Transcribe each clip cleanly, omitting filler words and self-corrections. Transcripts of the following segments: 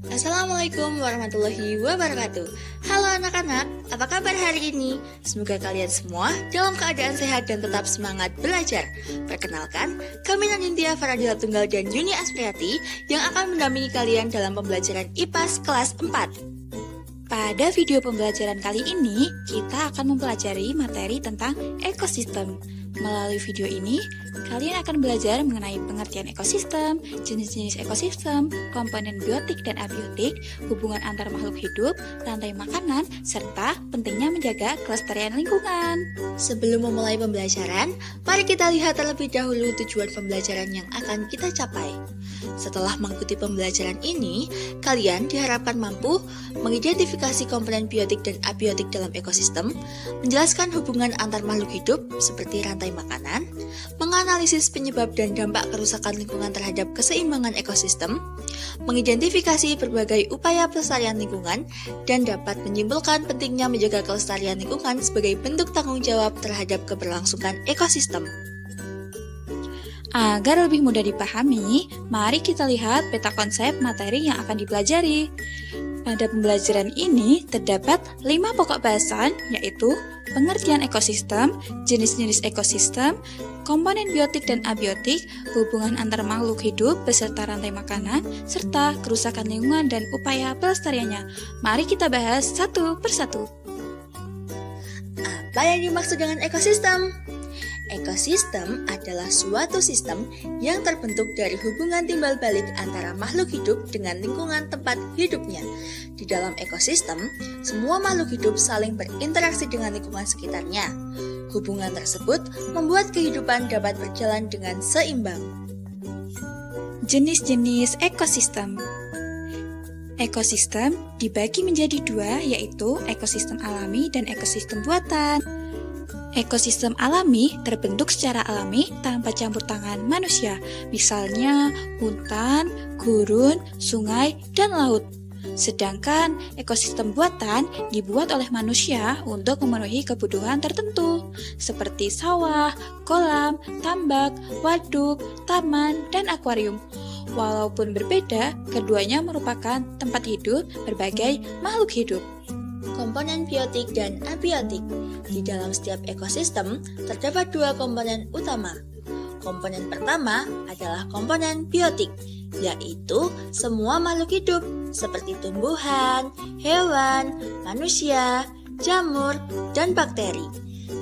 Assalamualaikum warahmatullahi wabarakatuh. Halo anak-anak, apa kabar hari ini? Semoga kalian semua dalam keadaan sehat dan tetap semangat belajar. Perkenalkan, kami Nandintia Faradila Tunggal dan Yuni Aspriati yang akan mendampingi kalian dalam pembelajaran IPAS kelas 4. Pada video pembelajaran kali ini, kita akan mempelajari materi tentang ekosistem. Melalui video ini, kalian akan belajar mengenai pengertian ekosistem, jenis-jenis ekosistem, komponen biotik dan abiotik, hubungan antar makhluk hidup, rantai makanan, serta pentingnya menjaga kelestarian lingkungan. Sebelum memulai pembelajaran, mari kita lihat terlebih dahulu tujuan pembelajaran yang akan kita capai. Setelah mengikuti pembelajaran ini, kalian diharapkan mampu mengidentifikasi komponen biotik dan abiotik dalam ekosistem, menjelaskan hubungan antar makhluk hidup seperti rantai makanan, menganalisis penyebab dan dampak kerusakan lingkungan terhadap keseimbangan ekosistem, mengidentifikasi berbagai upaya pelestarian lingkungan, dan dapat menyimpulkan pentingnya menjaga kelestarian lingkungan sebagai bentuk tanggung jawab terhadap keberlangsungan ekosistem. Agar lebih mudah dipahami, mari kita lihat peta konsep materi yang akan dipelajari. Pada pembelajaran ini terdapat 5 pokok bahasan, yaitu pengertian ekosistem, jenis-jenis ekosistem, komponen biotik dan abiotik, hubungan antar makhluk hidup beserta rantai makanan, serta kerusakan lingkungan dan upaya pelestariannya. Mari kita bahas satu persatu. Apa yang dimaksud dengan ekosistem? Ekosistem adalah suatu sistem yang terbentuk dari hubungan timbal balik antara makhluk hidup dengan lingkungan tempat hidupnya. Di dalam ekosistem, semua makhluk hidup saling berinteraksi dengan lingkungan sekitarnya. Hubungan tersebut membuat kehidupan dapat berjalan dengan seimbang. Jenis-jenis ekosistem. Ekosistem dibagi menjadi 2, yaitu ekosistem alami dan ekosistem buatan. Ekosistem alami terbentuk secara alami tanpa campur tangan manusia, misalnya hutan, gurun, sungai, dan laut. Sedangkan ekosistem buatan dibuat oleh manusia untuk memenuhi kebutuhan tertentu, seperti sawah, kolam, tambak, waduk, taman, dan akuarium. Walaupun berbeda, keduanya merupakan tempat hidup berbagai makhluk hidup. Komponen biotik dan abiotik. Di dalam setiap ekosistem terdapat 2 komponen utama. Komponen pertama adalah komponen biotik, yaitu semua makhluk hidup seperti tumbuhan, hewan, manusia, jamur, dan bakteri.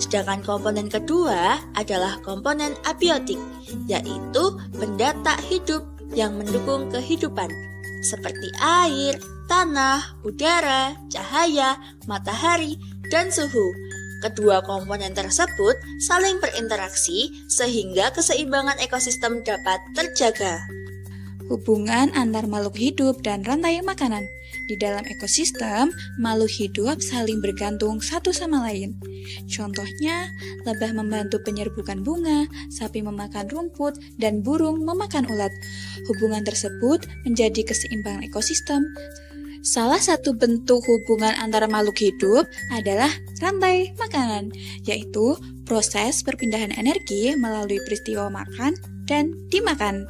Sedangkan komponen kedua adalah komponen abiotik, yaitu benda tak hidup yang mendukung kehidupan, seperti air, tanah, udara, cahaya, matahari, dan suhu. Kedua komponen tersebut saling berinteraksi sehingga keseimbangan ekosistem dapat terjaga. Hubungan antar makhluk hidup dan rantai makanan. Di dalam ekosistem, makhluk hidup saling bergantung satu sama lain. Contohnya, lebah membantu penyerbukan bunga, sapi memakan rumput, dan burung memakan ulat. Hubungan tersebut menjadi keseimbangan ekosistem. Salah satu bentuk hubungan antara makhluk hidup adalah rantai makanan, yaitu proses perpindahan energi melalui peristiwa makan dan dimakan.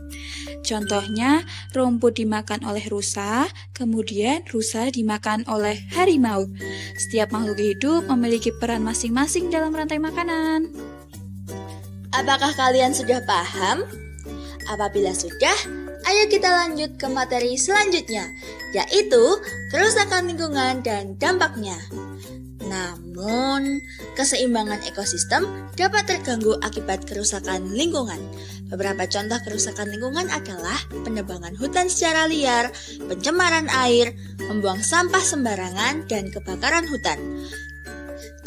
Contohnya, rumput dimakan oleh rusa, kemudian rusa dimakan oleh harimau. Setiap makhluk hidup memiliki peran masing-masing dalam rantai makanan. Apakah kalian sudah paham? Apabila sudah, ayo kita lanjut ke materi selanjutnya, yaitu kerusakan lingkungan dan dampaknya. Namun, keseimbangan ekosistem dapat terganggu akibat kerusakan lingkungan. Beberapa contoh kerusakan lingkungan adalah penebangan hutan secara liar, pencemaran air, membuang sampah sembarangan, dan kebakaran hutan.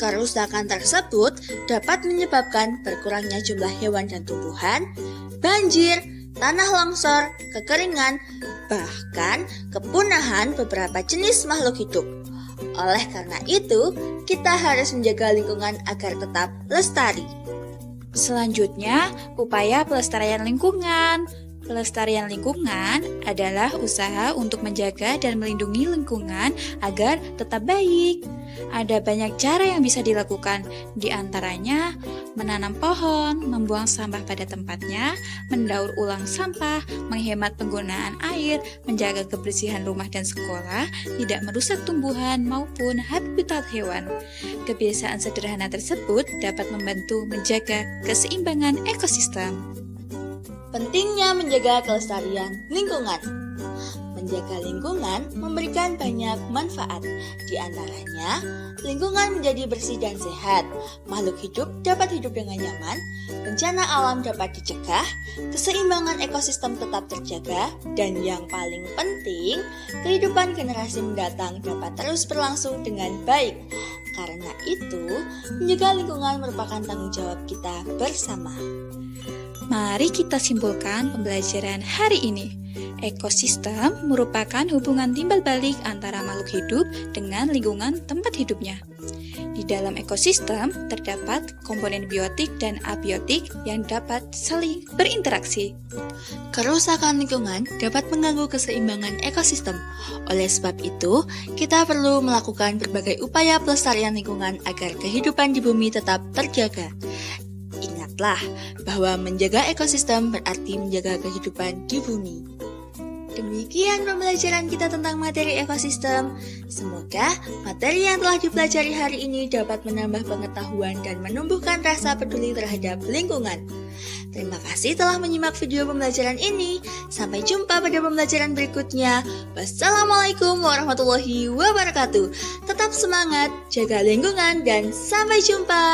Kerusakan tersebut dapat menyebabkan berkurangnya jumlah hewan dan tumbuhan, banjir, tanah longsor, kekeringan, bahkan kepunahan beberapa jenis makhluk hidup. Oleh karena itu, kita harus menjaga lingkungan agar tetap lestari. Selanjutnya, upaya pelestarian lingkungan. Pelestarian lingkungan adalah usaha untuk menjaga dan melindungi lingkungan agar tetap baik. Ada banyak cara yang bisa dilakukan, di antaranya menanam pohon, membuang sampah pada tempatnya, mendaur ulang sampah, menghemat penggunaan air, menjaga kebersihan rumah dan sekolah, tidak merusak tumbuhan maupun habitat hewan. Kebiasaan sederhana tersebut dapat membantu menjaga keseimbangan ekosistem. Pentingnya menjaga kelestarian lingkungan. Menjaga lingkungan memberikan banyak manfaat. Di antaranya, lingkungan menjadi bersih dan sehat, makhluk hidup dapat hidup dengan nyaman, bencana alam dapat dicegah, keseimbangan ekosistem tetap terjaga, dan yang paling penting, kehidupan generasi mendatang dapat terus berlangsung dengan baik. Karena itu, menjaga lingkungan merupakan tanggung jawab kita bersama. Mari kita simpulkan pembelajaran hari ini. Ekosistem merupakan hubungan timbal balik antara makhluk hidup dengan lingkungan tempat hidupnya. Di dalam ekosistem terdapat komponen biotik dan abiotik yang dapat saling berinteraksi. Kerusakan lingkungan dapat mengganggu keseimbangan ekosistem. Oleh sebab itu, kita perlu melakukan berbagai upaya pelestarian lingkungan agar kehidupan di bumi tetap terjaga. Ingatlah bahwa menjaga ekosistem berarti menjaga kehidupan di bumi. Demikian pembelajaran kita tentang materi ekosistem. Semoga materi yang telah dipelajari hari ini dapat menambah pengetahuan dan menumbuhkan rasa peduli terhadap lingkungan. Terima kasih telah menyimak video pembelajaran ini. Sampai jumpa pada pembelajaran berikutnya. Wassalamualaikum warahmatullahi wabarakatuh. Tetap semangat, jaga lingkungan, dan sampai jumpa.